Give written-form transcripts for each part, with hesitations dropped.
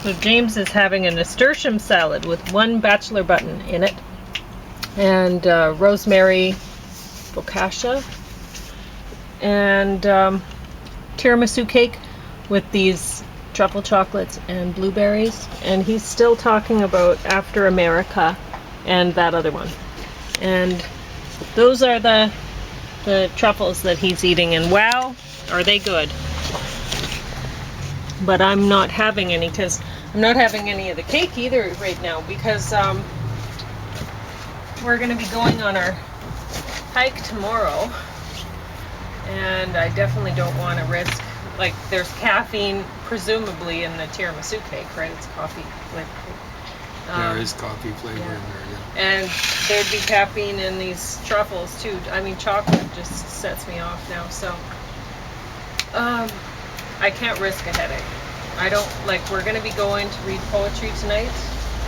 So James is having a nasturtium salad with 1 bachelor button in it, and rosemary focaccia, and tiramisu cake with these truffle chocolates and blueberries. And he's still talking about After America and that other one. And those are the truffles that he's eating, and wow, are they good. But I'm not having any, because I'm not having any of the cake either right now, because we're going to be going on our hike tomorrow, and I definitely don't want to risk, like, there's caffeine presumably in the tiramisu cake, right? It's coffee flavored cake. There is coffee flavor in there, yeah. And there'd be caffeine in these truffles too. I mean, chocolate just sets me off now, so I can't risk a headache. I don't, like, we're going to be going to read poetry tonight.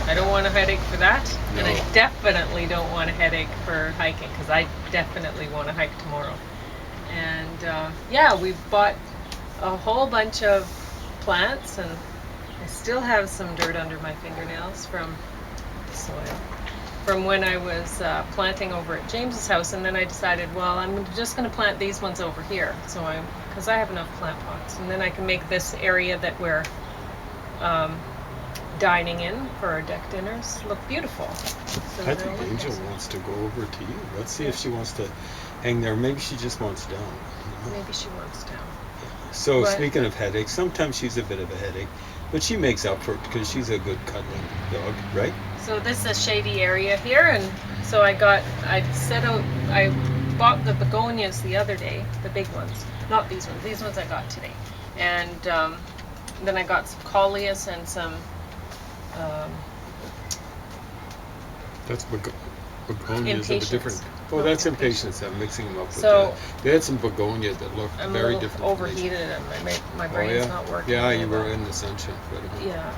I don't want a headache for that. No. And I definitely don't want a headache for hiking, because I definitely want to hike tomorrow. And yeah, we've bought a whole bunch of plants, and I still have some dirt under my fingernails from the soil, from when I was planting over at James's house. And then I decided, well, I'm just going to plant these ones over here, so because I have enough plant pots, and then I can make this area that we're dining in for our deck dinners look beautiful. So I think Angel wants to go over to you. Let's see if she wants to hang there. Maybe she just wants down. You know? Maybe she wants down. So speaking of headaches, sometimes she's a bit of a headache, but she makes up for it because she's a good cuddling dog, right? So this is a shady area here, and so I bought the begonias the other day, the big ones, not these ones. These ones I got today, and then I got some coleus and some. That's begonias of a different. Oh, that's impatience. I'm mixing them up with so that. They had some begonia that looked very different. Overheated, and my brain's not working. Yeah, you were in the sunshine. Yeah,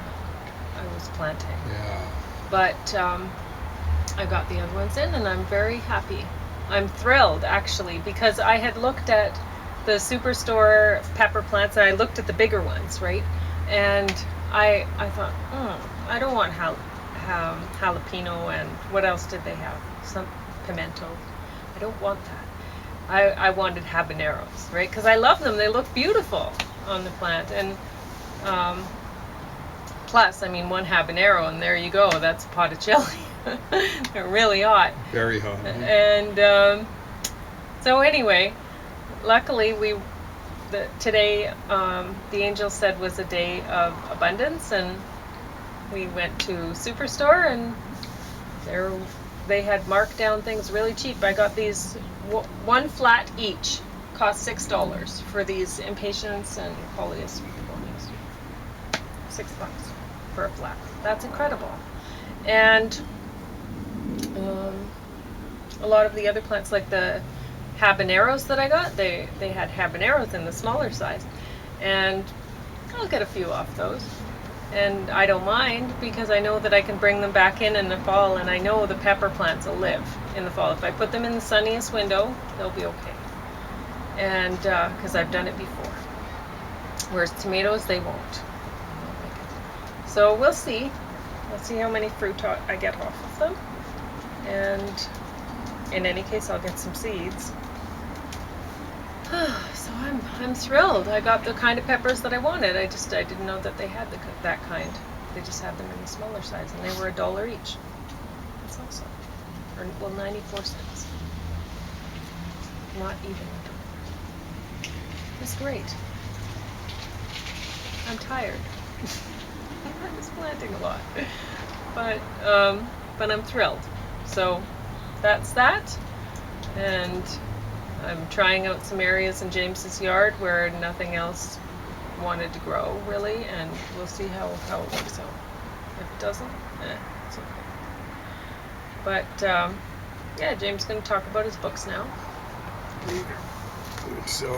I was planting. Yeah. But I got the other ones in, and I'm very happy. I'm thrilled, actually, because I had looked at the Superstore pepper plants, and I looked at the bigger ones, right? And I thought, I don't want jalapeno, and what else did they have? Some pimento. I don't want that. I wanted habaneros, right? Because I love them. They look beautiful on the plant. And plus, I mean, 1 habanero, and there you go. That's a pot of chili. They're really hot. Very hot. And so anyway, luckily today the angel said was a day of abundance, and we went to Superstore, and they had marked down things really cheap. I got these 1 flat each, cost $6 for these impatiens and coleus begonias. $6 for a flat. That's incredible. And a lot of the other plants, like the habaneros that I got, they had habaneros in the smaller size, and I'll get a few off those. And I don't mind, because I know that I can bring them back in the fall, and I know the pepper plants will live in the fall. If I put them in the sunniest window, they'll be okay. And because I've done it before. Whereas tomatoes, they won't. So we'll see. Let's see how many fruit I get off of them. And in any case, I'll get some seeds. So I'm thrilled. I got the kind of peppers that I wanted. I didn't know that they had that kind. They just had them in the smaller size, and they were $1 each. That's awesome. Or, well, 94 cents. Not even $1. It's great. I'm tired. I was planting a lot, but I'm thrilled. So that's that, and I'm trying out some areas in James's yard where nothing else wanted to grow, really, and we'll see how it works out. If it doesn't, it's okay. But yeah, James is going to talk about his books now. So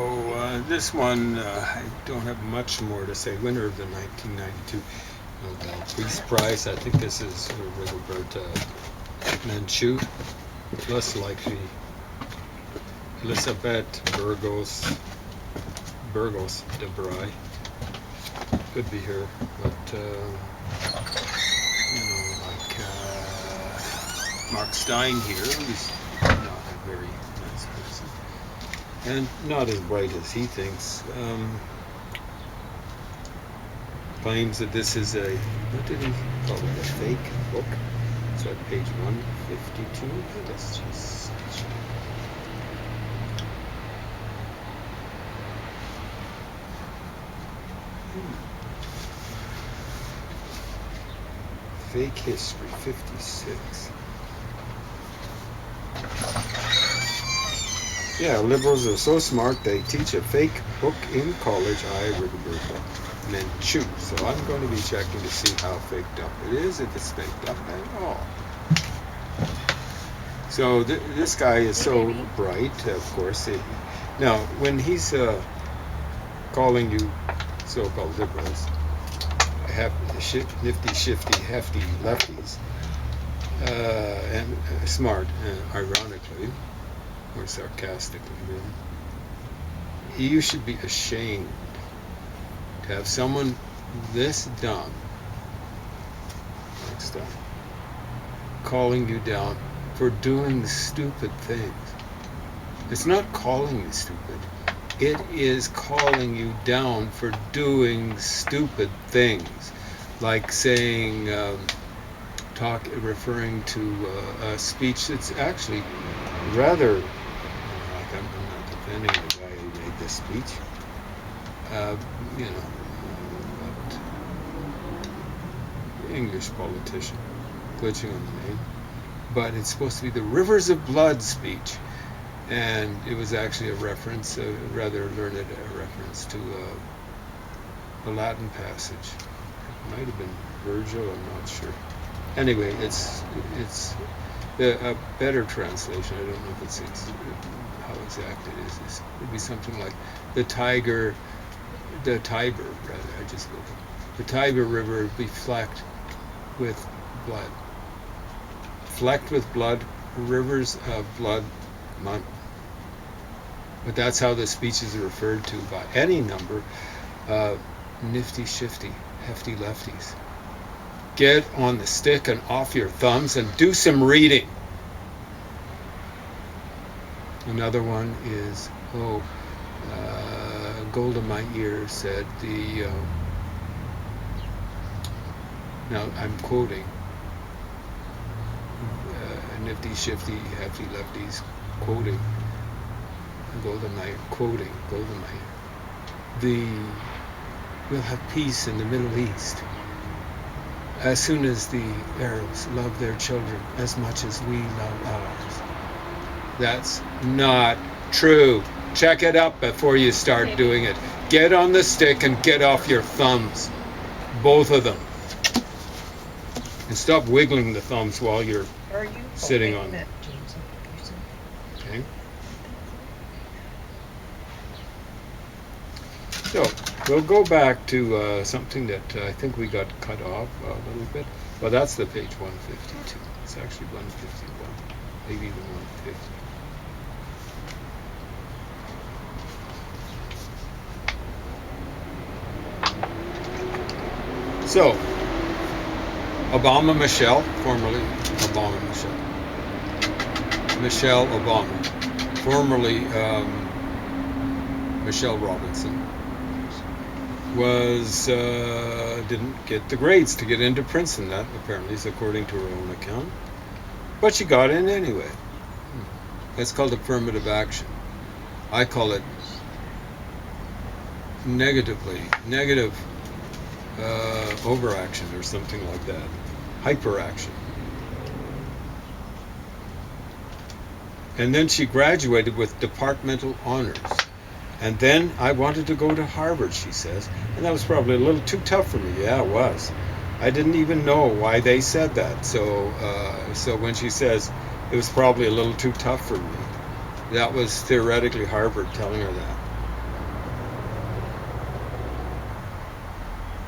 this one, I don't have much more to say. Winner of the 1992 Nobel Peace Prize. I think this is Roberta Manchu, plus likely Elisabeth Burgos de Bry. could be her, but you know, like Mark Stein here, who's not a very nice person, and not as bright as he thinks. Claims that this is a, what did he call it, a fake book? It's at page 152. Let's just check. Fake history, 56. Yeah, liberals are so smart they teach a fake book in college. I, Rigoberto Menchú. So I'm going to be checking to see how faked up it is, if it's faked up at all. So this guy is so bright, of course. Now, when he's calling you so-called liberals, nifty, shifty, hefty lefties, and smart, ironically, or sarcastically, you should be ashamed to have someone this dumb, next time, calling you down for doing stupid things. It's not calling you stupid. It is calling you down for doing stupid things, like saying, referring to a speech that's actually rather, like I'm not defending the guy who made this speech, you know, but English politician, glitching on the name, but it's supposed to be the Rivers of Blood speech. And it was actually a reference, a rather learned reference to a Latin passage. It might have been Virgil, I'm not sure. Anyway, it's a better translation. I don't know if it's how exact it is. It would be something like the Tiber, rather. I just looked. The Tiber River be flecked with blood. Flecked with blood, rivers of blood. But that's how the speech is referred to by any number of nifty, shifty, hefty lefties. Get on the stick and off your thumbs and do some reading. Another one is, Gold in My Ear said now I'm quoting, nifty, shifty, hefty lefties quoting Goldeneye, quoting Goldeneye. We'll have peace in the Middle East as soon as the Arabs love their children as much as we love ours. That's not true. Check it up before you start doing it. Get on the stick and get off your thumbs. Both of them. And stop wiggling the thumbs while you're sitting on them. Okay? So, we'll go back to something that I think we got cut off a little bit. Well, that's the page 152. It's actually 151, maybe even 150. So, Obama Michelle, formerly Obama Michelle. Michelle Obama, formerly Michelle Robinson, didn't get the grades to get into Princeton. That apparently is according to her own account. But she got in anyway. That's called affirmative action. I call it negative overaction or something like that. Hyperaction. And then she graduated with departmental honors. And then I wanted to go to Harvard, she says, and that was probably a little too tough for me. Yeah, it was. I didn't even know why they said that. So when she says it was probably a little too tough for me, that was theoretically Harvard telling her that.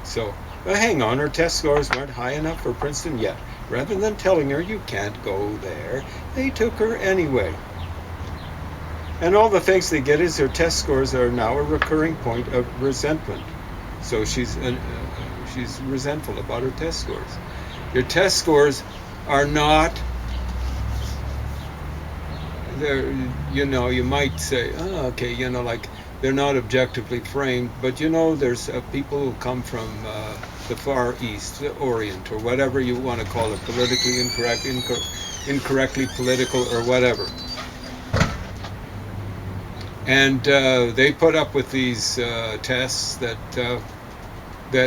So, hang on, her test scores weren't high enough for Princeton yet. Rather than telling her you can't go there, they took her anyway. And all the thanks they get is her test scores are now a recurring point of resentment. So she's resentful about her test scores. Your test scores are not, they're, you might say, oh, okay, like they're not objectively framed, but there's people who come from the Far East, the Orient, or whatever you want to call it, politically incorrect, incorrectly political, or whatever. And they put up with these tests that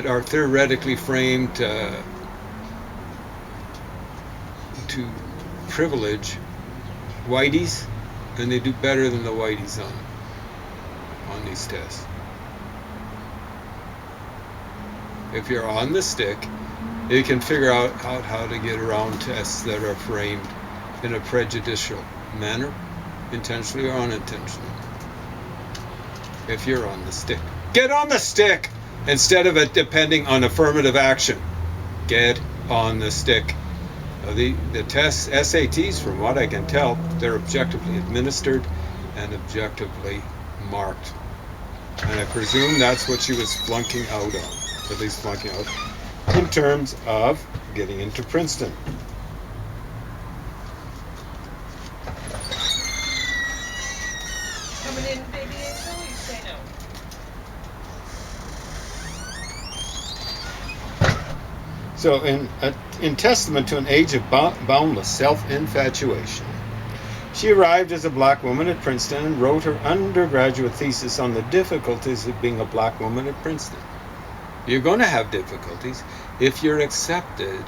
are theoretically framed to privilege whiteys, and they do better than the whiteys on these tests. If you're on the stick, you can figure out how to get around tests that are framed in a prejudicial manner, intentionally or unintentionally. If you're on the stick, get on the stick instead of it depending on affirmative action. Get on the stick. The tests, SATs, from what I can tell, they're objectively administered and objectively marked. And I presume that's what she was flunking out on, at least flunking out, in terms of getting into Princeton. Coming in, baby angel, you say no. So in testament to an age of boundless self-infatuation, she arrived as a black woman at Princeton and wrote her undergraduate thesis on the difficulties of being a black woman at Princeton. You're going to have difficulties if you're accepted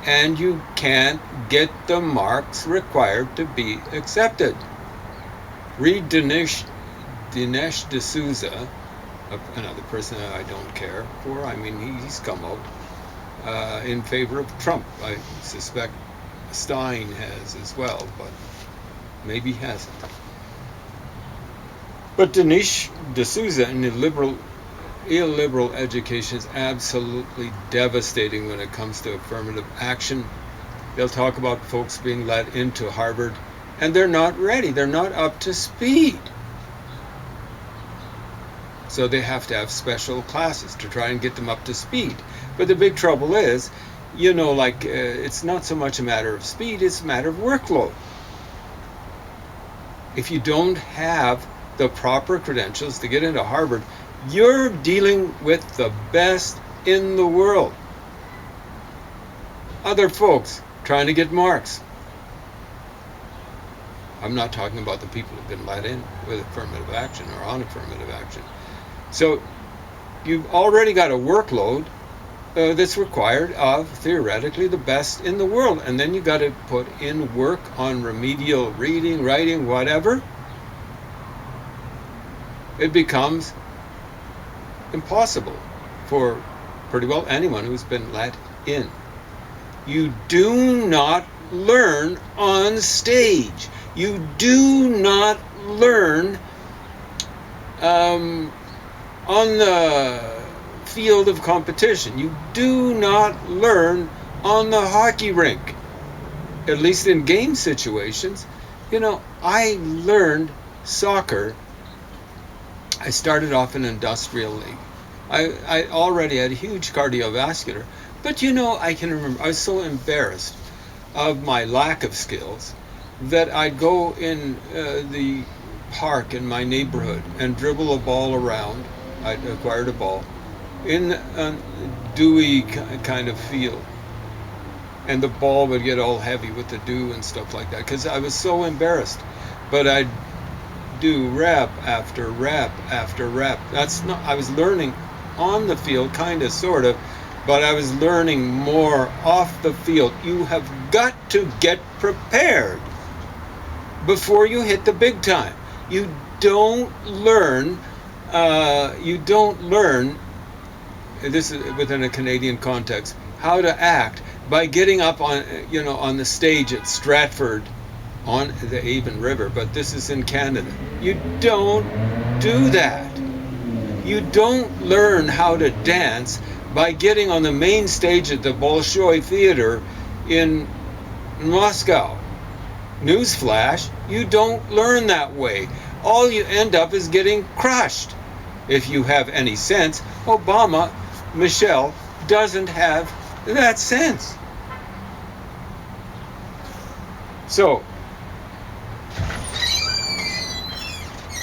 and you can't get the marks required to be accepted. Read Dinesh D'Souza, another person that I don't care for. I mean, he's come out in favor of Trump. I suspect Stein has as well, but maybe hasn't. But Dinesh D'Souza and illiberal education is absolutely devastating when it comes to affirmative action. They'll talk about folks being let into Harvard, and they're not ready. They're not up to speed. So they have to have special classes to try and get them up to speed. But the big trouble is, it's not so much a matter of speed, it's a matter of workload. If you don't have the proper credentials to get into Harvard, you're dealing with the best in the world. Other folks trying to get marks. I'm not talking about the people who've been let in with affirmative action or on affirmative action. So you've already got a workload that's required of theoretically the best in the world, and then you got to put in work on remedial reading, writing, whatever. It becomes impossible for pretty well anyone who's been let in. You do not learn on stage. You do not learn on the field of competition. You do not learn on the hockey rink, at least in game situations. I learned soccer. I started off in industrial league. I already had huge cardiovascular, but I can remember I was so embarrassed of my lack of skills that I'd go in the park in my neighborhood and dribble a ball around. I'd acquired a ball in a dewy kind of field, and the ball would get all heavy with the dew and stuff like that because I was so embarrassed. But I'd do rep after rep after rep. I was learning on the field, kind of, sort of, but I was learning more off the field. You have got to get prepared before you hit the big time. You don't learn this is within a Canadian context, how to act by getting up on the stage at Stratford on the Avon River, but this is in Canada. You don't do that. You don't learn how to dance by getting on the main stage at the Bolshoi Theater in Moscow. Newsflash, you don't learn that way. All you end up is getting crushed. If you have any sense, Obama, Michelle, doesn't have that sense. So,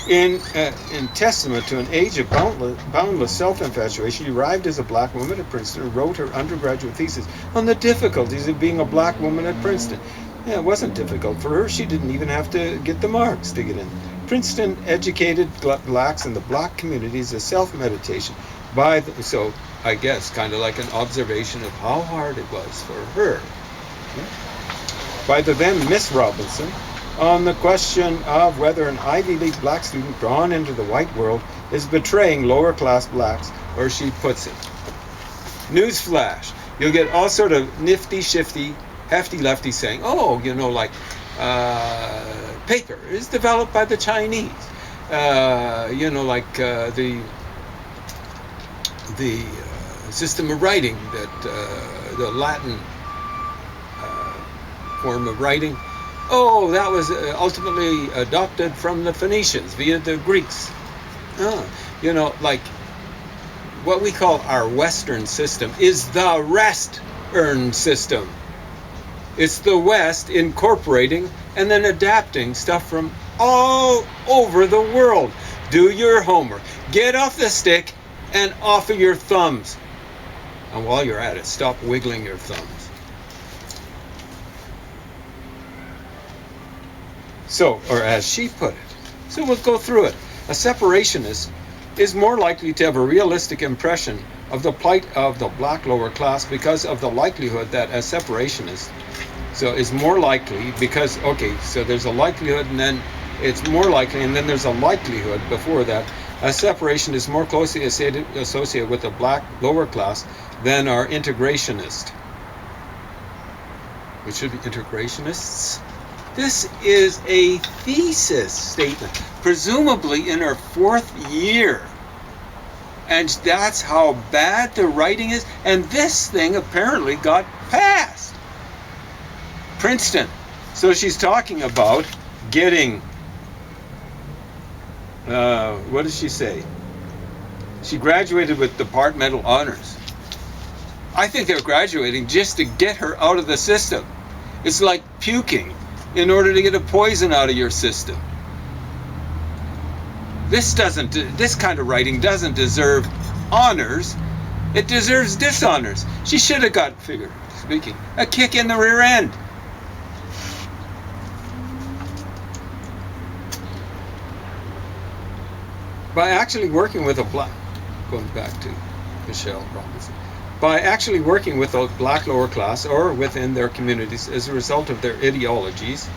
in testament to an age of boundless self-infatuation, she arrived as a black woman at Princeton and wrote her undergraduate thesis on the difficulties of being a black woman at Princeton. Yeah, it wasn't difficult for her. She didn't even have to get the marks to get in. Princeton educated blacks in the black community as a self-meditation so I guess kind of like an observation of how hard it was for her. By the then Miss Robinson, on the question of whether an Ivy League black student drawn into the white world is betraying lower class blacks, or she puts it. Newsflash, you'll get all sort of nifty, shifty, hefty lefty saying, oh, like paper is developed by the Chinese. The system of writing that the Latin form of writing. Oh, that was ultimately adopted from the Phoenicians via the Greeks. Like what we call our Western system is the Rest-ern system. It's the West incorporating and then adapting stuff from all over the world. Do your homework. Get off the stick and off of your thumbs. And while you're at it, stop wiggling your thumbs. So, or as she put it. So we'll go through it. A separationist is more likely to have a realistic impression of the plight of the black lower class because of the likelihood that a separationist is more likely because, so there's a likelihood and then it's more likely and then there's a likelihood before that. A separation is more closely associated with the black lower class than our integrationists. Which should be integrationists. This is a thesis statement, presumably in her 4th year. And that's how bad the writing is. And this thing apparently got passed. Princeton. So she's talking about getting, what does she say? She graduated with departmental honors. I think they're graduating just to get her out of the system. It's like puking in order to get a poison out of your system. This kind of writing doesn't deserve honors. It deserves dishonors. She should have got, figuratively speaking, a kick in the rear end. By actually working with going back to Michelle Robinson, by actually working with a black lower class or within their communities as a result of their ideologies,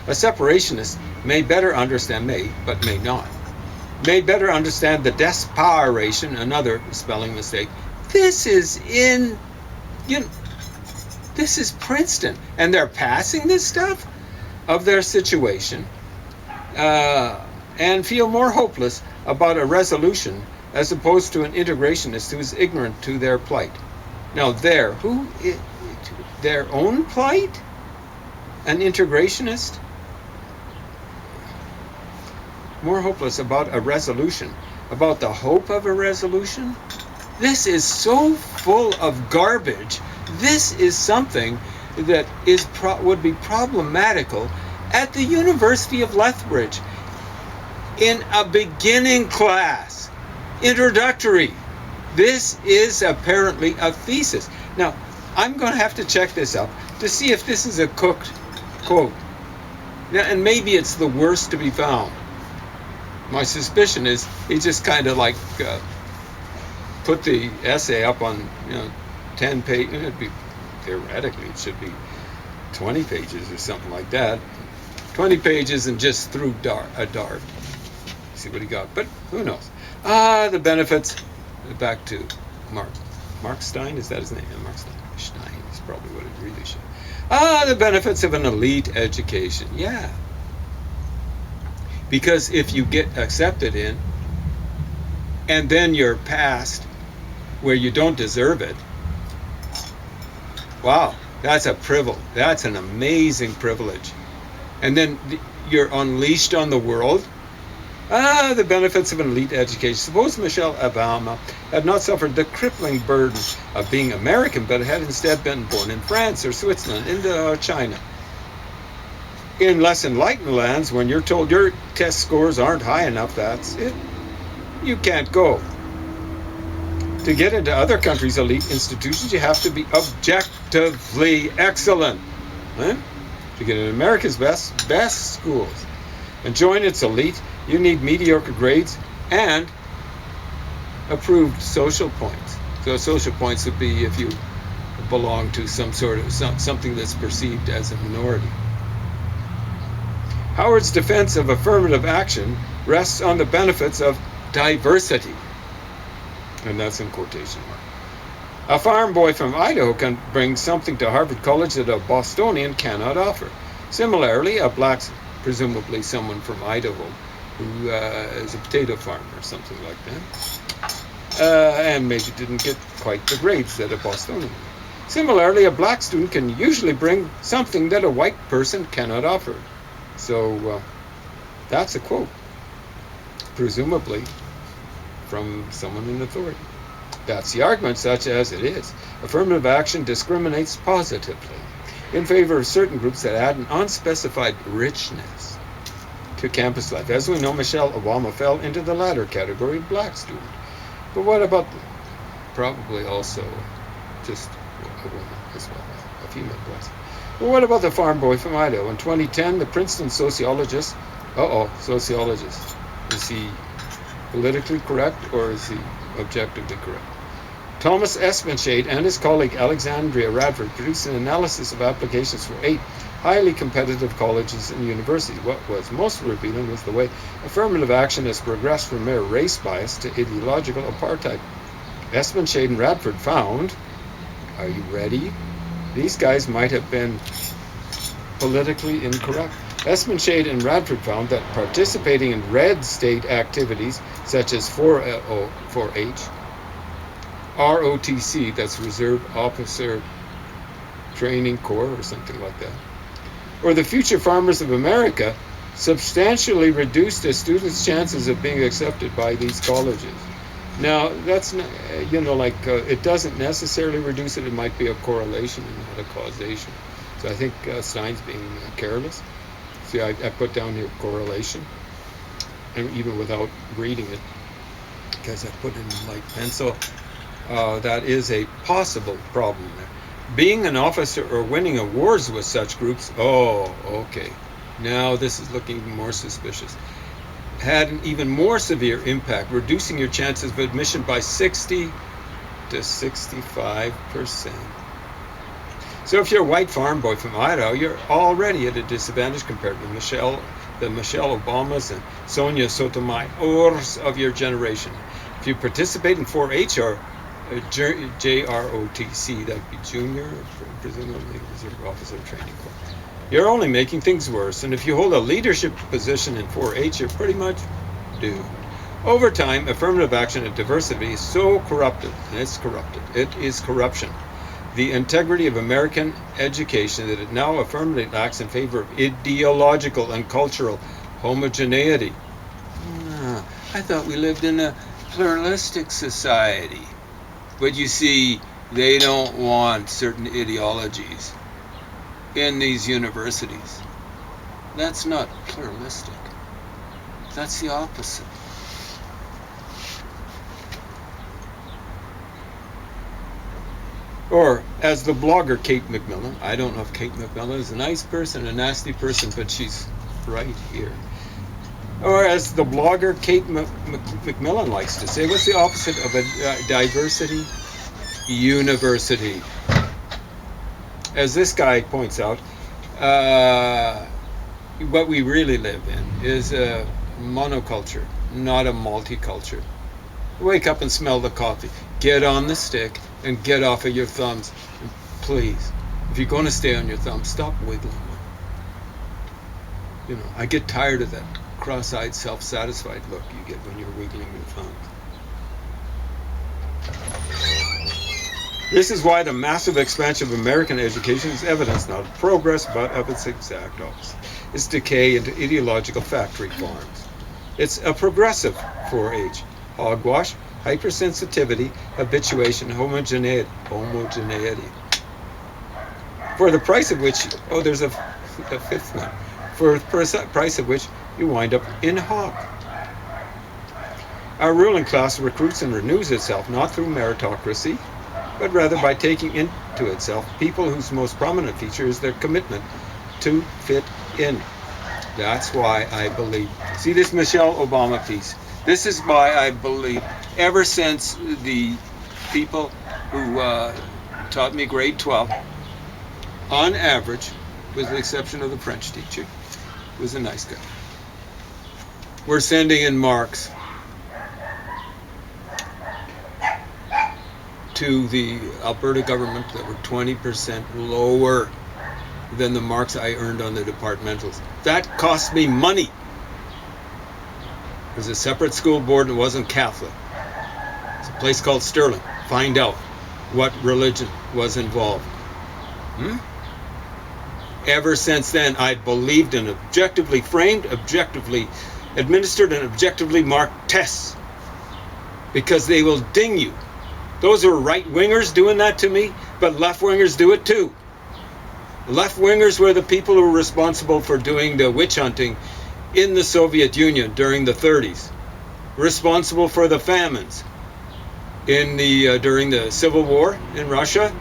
a separationist may better understand, but may not, may better understand the desperation, another spelling mistake. This is Princeton, and they're passing this stuff of their situation and feel more hopeless about a resolution as opposed to an integrationist who is ignorant to their plight. Now their own plight? An integrationist? More hopeless about a resolution, about the hope of a resolution? This is so full of garbage. This is something that would be problematical at the University of Lethbridge in a beginning class. Introductory. This is apparently a thesis. Now, I'm going to have to check this out to see if this is a cooked quote. Now, and maybe it's the worst to be found. My suspicion is he just kind of like put the essay up on 10 pages. Theoretically, it should be 20 pages or something like that. 20 pages and just threw a dart. See what he got. But who knows? The benefits. Back to Mark Stein. Is that his name? Mark Stein is probably what it really should. The benefits of an elite education. Yeah. Because if you get accepted in, and then you're passed where you don't deserve it, wow, that's a privilege. That's an amazing privilege. And then you're unleashed on the world. The benefits of an elite education. Suppose Michelle Obama had not suffered the crippling burden of being American, but had instead been born in France or Switzerland, India or China. In less enlightened lands, when you're told your test scores aren't high enough, that's it. You can't go. To get into other countries' elite institutions, you have to be objectively excellent. Huh? To get into America's best schools and join its elite, you need mediocre grades and approved social points. So social points would be if you belong to some sort of something that's perceived as a minority. Howard's defense of affirmative action rests on the benefits of diversity. And that's in quotation marks. A farm boy from Idaho can bring something to Harvard College that a Bostonian cannot offer. Similarly, a black, presumably someone from Idaho, who is a potato farmer or something like that, and maybe didn't get quite the grades that a Bostonian did. Similarly, a black student can usually bring something that a white person cannot offer. So that's a quote, presumably from someone in authority. That's the argument, such as it is. Affirmative action discriminates positively in favor of certain groups that add an unspecified richness to campus life. As we know, Michelle Obama fell into the latter category of black student. But what about probably also just a woman as well, a female black student. But what about the farm boy from Idaho? In 2010, the Princeton sociologist, is he politically correct or is he objectively correct? Thomas Espenshade and his colleague Alexandria Radford produced an analysis of applications for 8 highly competitive colleges and universities. What was most revealing was the way affirmative action has progressed from mere race bias to ideological apartheid. Espenshade and Radford found, are you ready? These guys might have been politically incorrect. Espenshade and Radford found that participating in red state activities such as 4H, ROTC, that's Reserve Officer Training Corps or something like that, or the Future Farmers of America, substantially reduced a student's chances of being accepted by these colleges. Now, that's not, it doesn't necessarily reduce it. It might be a correlation and not a causation. So I think Stein's being careless. See, I put down here correlation, and even without reading it, because I put in light pencil, that is a possible problem there. Being an officer or winning awards with such groups, okay. Now this is looking even more suspicious. Had an even more severe impact, reducing your chances of admission by 60 to 65%. So if you're a white farm boy from Idaho, you're already at a disadvantage compared to the Michelle Obamas and Sonia Sotomayor's of your generation. If you participate in 4-H or JROTC, that'd be Junior, presumably Reserve Officer Training Corps, you're only making things worse. And if you hold a leadership position in 4-H, you're pretty much doomed. Over time, affirmative action and diversity is so corrupted, and it's corrupted. It is corruption. The integrity of American education that it now affirmatively acts in favor of ideological and cultural homogeneity. I thought we lived in a pluralistic society. But you see, they don't want certain ideologies in these universities. That's not pluralistic. That's the opposite. Or, as the blogger Kate McMillan, I don't know if Kate McMillan is a nice person, a nasty person, but she's right here. Or as the blogger Kate McMillan likes to say, what's the opposite of a diversity? University. As this guy points out, what we really live in is a monoculture, not a multiculture. Wake up and smell the coffee. Get on the stick and get off of your thumbs. And please, if you're going to stay on your thumbs, stop wiggling them. I get tired of that cross-eyed, self-satisfied look you get when you're wiggling your thumbs. This is why the massive expansion of American education is evidence not of progress, but of its exact opposite. It's decay into ideological factory farms. It's a progressive 4-H. Hogwash, hypersensitivity, habituation, homogeneity. For the price of which, there's a fifth one. For the price of which you wind up in hog. Our ruling class recruits and renews itself not through meritocracy, but rather by taking into itself people whose most prominent feature is their commitment to fit in. That's why I believe. See this Michelle Obama piece? This is why I believe, ever since the people who taught me grade 12, on average, with the exception of the French teacher, was a nice guy. We're sending in marks to the Alberta government that were 20% lower than the marks I earned on the departmentals. That cost me money. It was a separate school board and it wasn't Catholic. It's a place called Sterling. Find out what religion was involved. Ever since then, I believed in objectively framed, objectively administered, and objectively marked tests. Because they will ding you. Those are right-wingers doing that to me, but left-wingers do it too. Left-wingers were the people who were responsible for doing the witch hunting in the Soviet Union during the 30s. Responsible for the famines during the Civil War in Russia,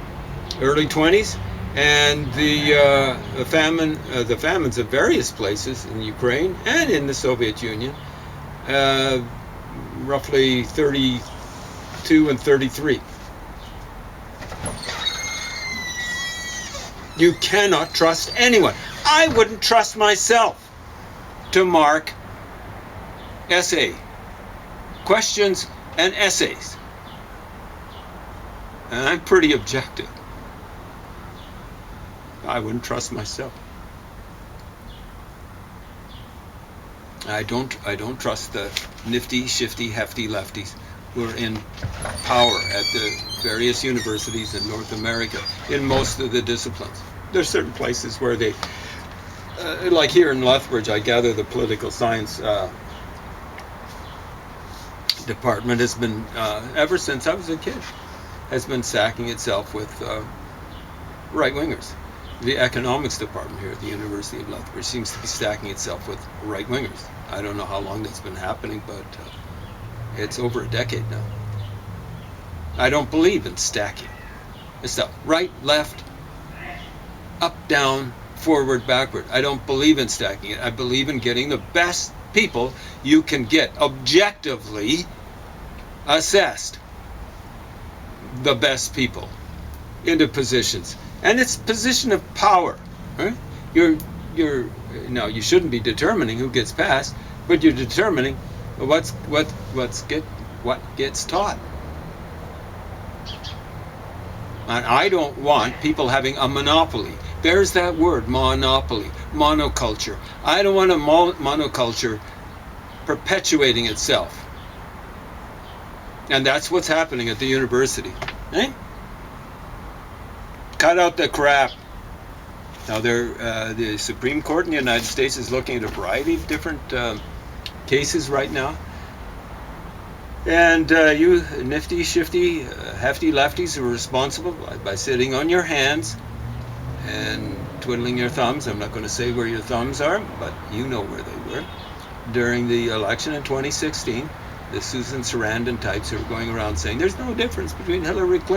early 20s, and the famines of various places in Ukraine and in the Soviet Union, roughly 32 and 33. You cannot trust anyone. I wouldn't trust myself to mark essay questions and essays. And I'm pretty objective. I wouldn't trust myself. I don't trust the nifty, shifty, hefty lefties who are in power at the various universities in North America in most of the disciplines. There's certain places where they, like here in Lethbridge, I gather the political science department has been, ever since I was a kid, has been sacking itself with right-wingers. The economics department here at the University of Lethbridge seems to be stacking itself with right-wingers. I don't know how long that's been happening, but it's over a decade now. I don't believe in stacking. It's the right, left, up, down, forward, backward. I don't believe in stacking it. I believe in getting the best people you can get, objectively assessed. The best people into positions. And it's position of power. Right? Now you shouldn't be determining who gets passed, but you're determining what gets taught. And I don't want people having a monopoly. There's that word, monopoly, monoculture. I don't want a monoculture perpetuating itself. And that's what's happening at the university. Eh? Cut out the crap. Now, the Supreme Court in the United States is looking at a variety of different cases right now. And you nifty, shifty, hefty lefties who are responsible by sitting on your hands and twiddling your thumbs. I'm not going to say where your thumbs are, but you know where they were. During the election in 2016, the Susan Sarandon types who are going around saying there's no difference between Hillary Clinton